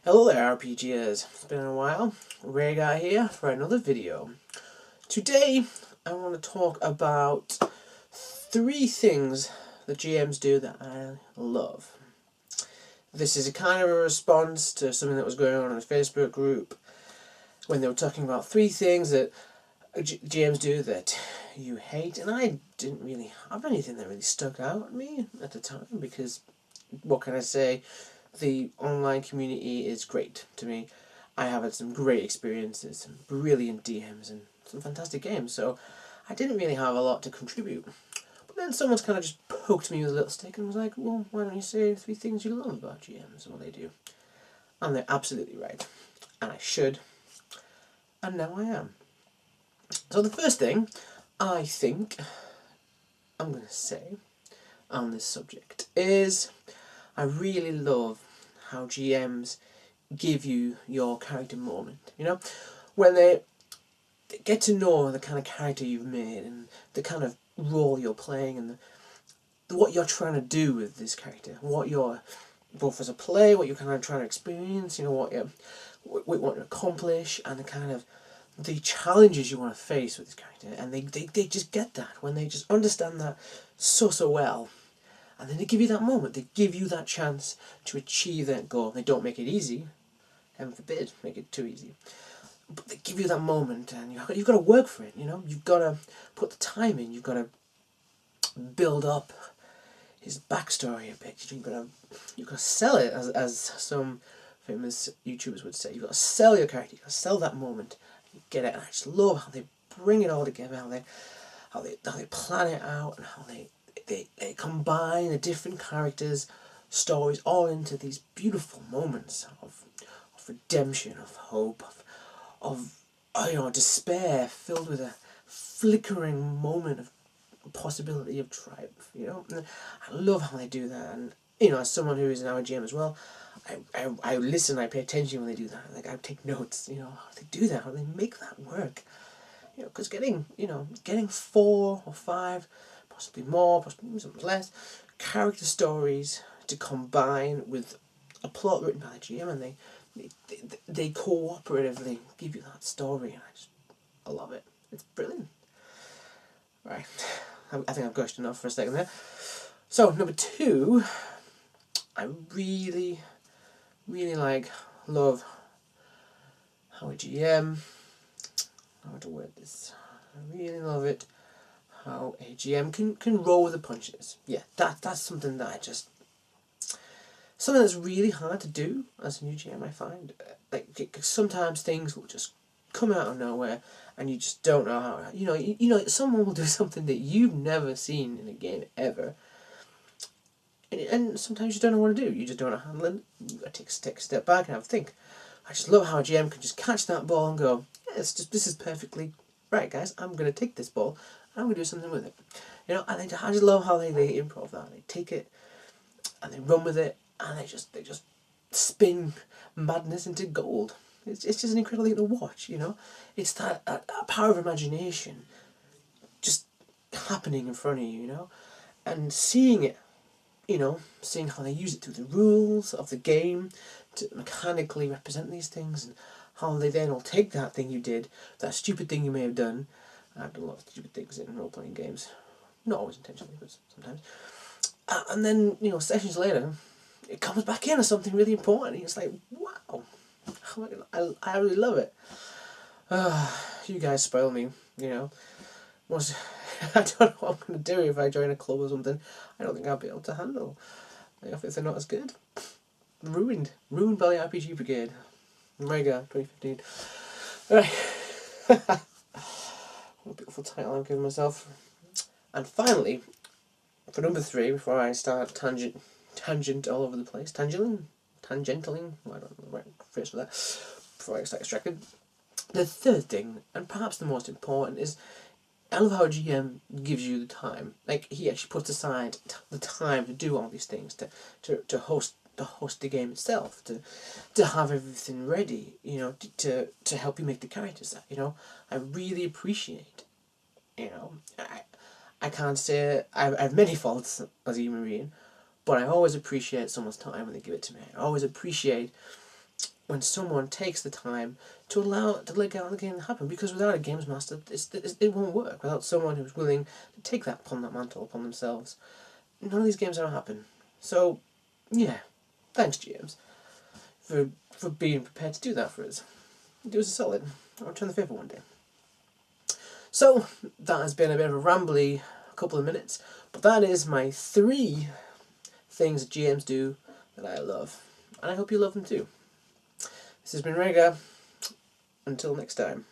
Hello there RPGers, it's been a while. Rhaegar here for another video. Today I want to talk about 3 things that GMs do that I love. This is a kind of a response to something that was going on in a Facebook group when they were talking about 3 things that GMs do that you hate, and I didn't really have anything that really stuck out at me at the time because, what can I say, the online community is great to me. I have had some great experiences, some brilliant DMs and some fantastic games, so I didn't really have a lot to contribute. But then someone's kind of just poked me with a little stick and was like, well, why don't you say 3 things you love about GMs and what they do? And they're absolutely right. And I should. And now I am. So the first thing I think I'm going to say on this subject is I really love how GMs give you your character moment. You know, when they get to know the kind of character you've made and the kind of role you're playing and what you're trying to do with this character, what you're, both as a player, what you're kind of trying to experience, you know, what you want to accomplish, and the kind of the challenges you want to face with this character, and they just get that when they just understand that so well. And then they give you that moment, they give you that chance to achieve that goal. They don't make it easy, heaven forbid, make it too easy. But they give you that moment, and you've got to work for it, you know? You've got to put the time in, you've got to build up his backstory a bit, you've got to sell it, as some famous YouTubers would say. You've got to sell your character, you've got to sell that moment, you get it, and I just love how they bring it all together, how they plan it out, and how they combine the different characters' stories all into these beautiful moments of redemption, of hope, of despair, filled with a flickering moment of possibility of triumph. You know, and I love how they do that. And you know, as someone who is now a GM as well, I listen, I pay attention when they do that. Like, I take notes. You know, how they do that, how they make that work. You know, because getting 4 or 5. Possibly more, possibly something less, character stories to combine with a plot written by the GM, and they cooperatively give you that story, and I love it. It's brilliant. Right, I think I've gushed enough for a second there. So number 2, I really love how a GM, how to word this, I really love it how a GM can roll with the punches. Yeah, that's something that something that's really hard to do as a new GM, I find. Like, sometimes things will just come out of nowhere, and you just don't know how. You know, someone will do something that you've never seen in a game ever, and sometimes you don't know what to do. You just don't know how to handle it. You got to take a step back and have a think. I just love how a GM can just catch that ball and go, yeah, this is perfectly right, guys. I'm going to take this ball. I'm going to do something with it. You know, I just love how they improv that. They take it and they run with it, and they just spin madness into gold. It's just an incredible thing to watch, you know. It's that power of imagination just happening in front of you, you know, and seeing it, you know, seeing how they use it through the rules of the game to mechanically represent these things, and how they then will take that thing you did, that stupid thing you may have done. I've done a lot of stupid things in role-playing games. Not always intentionally, but sometimes. And then, you know, sessions later, it comes back in as something really important. And it's like, wow, I really love it. You guys spoil me, you know. I don't know what I'm going to do if I join a club or something. I don't think I'll be able to handle. If they're not as good. Ruined by the RPG Brigade. Rhaegar 2015. Alright. What a beautiful title I've given myself. And finally, for number 3, before I start tangent all over the place, tangentiling, I don't know the right phrase for that, before I start distracted. The third thing, and perhaps the most important, is I love how a GM gives you the time. Like, he actually puts aside the time to do all these things, to host the game itself, to have everything ready, you know, to help you make the characters that, you know, I really appreciate. You know, I can't say I have many faults as a human being, but I always appreciate someone's time when they give it to me. I always appreciate when someone takes the time to let the game happen, because without a games master, it won't work. Without someone who's willing to take that mantle upon themselves, none of these games ever happen. So, yeah, thanks GMs for being prepared to do that for us. Do us a solid. I'll return the favour one day. So, that has been a bit of a rambly couple of minutes, but that is my 3 things that GMs do that I love. And I hope you love them too. This has been Rhaegar. Until next time.